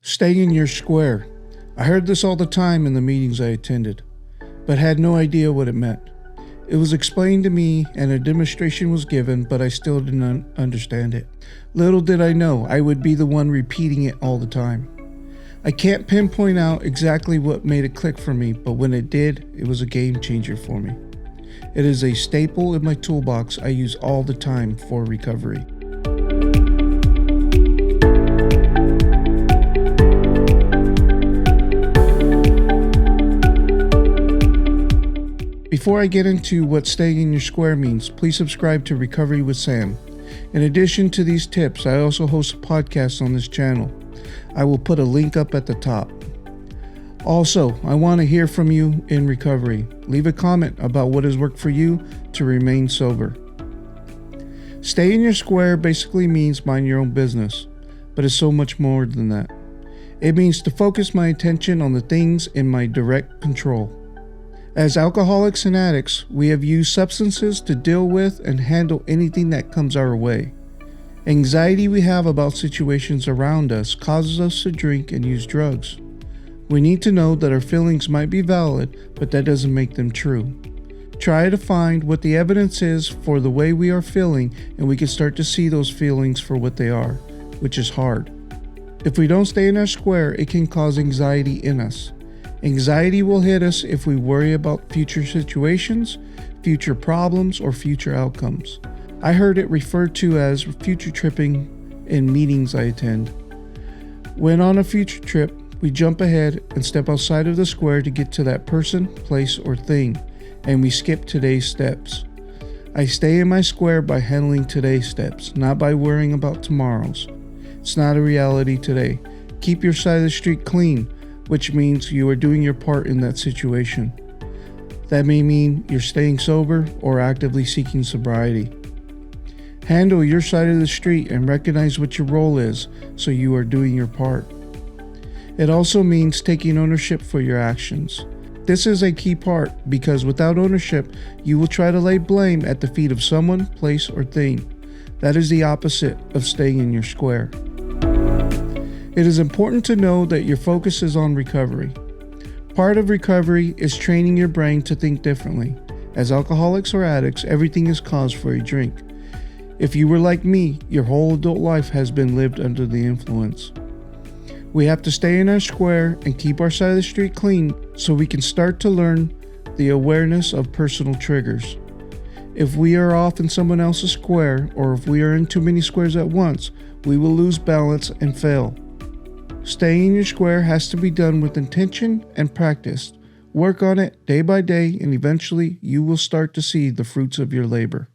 Stay in your square. I heard this all the time in the meetings I attended, but had no idea what it meant. It was explained to me and a demonstration was given, but I still didn't understand it. Little did I know I would be the one repeating it all the time. I can't pinpoint out exactly what made it click for me, but when it did, it was a game changer for me. It is a staple in my toolbox I use all the time for recovery. Before I get into what staying in your square means, please subscribe to Recovery with Sam. In addition to these tips, I also host a podcast on this channel. I will put a link up at the top. Also, I want to hear from you in recovery. Leave a comment about what has worked for you to remain sober. Stay in your square basically means mind your own business, but it's so much more than that. It means to focus my attention on the things in my direct control. As alcoholics and addicts, we have used substances to deal with and handle anything that comes our way. Anxiety we have about situations around us causes us to drink and use drugs. We need to know that our feelings might be valid, but that doesn't make them true. Try to find what the evidence is for the way we are feeling, and we can start to see those feelings for what they are, which is hard. If we don't stay in our square, it can cause anxiety in us. Anxiety will hit us if we worry about future situations, future problems, or future outcomes. I heard it referred to as future tripping in meetings I attend. When on a future trip, we jump ahead and step outside of the square to get to that person, place, or thing, and we skip today's steps. I stay in my square by handling today's steps, not by worrying about tomorrow's. It's not a reality today. Keep your side of the street clean, which means you are doing your part in that situation. That may mean you're staying sober or actively seeking sobriety. Handle your side of the street and recognize what your role is, so you are doing your part. It also means taking ownership for your actions. This is a key part because without ownership, you will try to lay blame at the feet of someone, place, or thing. That is the opposite of staying in your square. It is important to know that your focus is on recovery. Part of recovery is training your brain to think differently. As alcoholics or addicts, everything is cause for a drink. If you were like me, your whole adult life has been lived under the influence. We have to stay in our square and keep our side of the street clean so we can start to learn the awareness of personal triggers. If we are off in someone else's square, or if we are in too many squares at once, we will lose balance and fail. Staying in your square has to be done with intention and practice. Work on it day by day, and eventually you will start to see the fruits of your labor.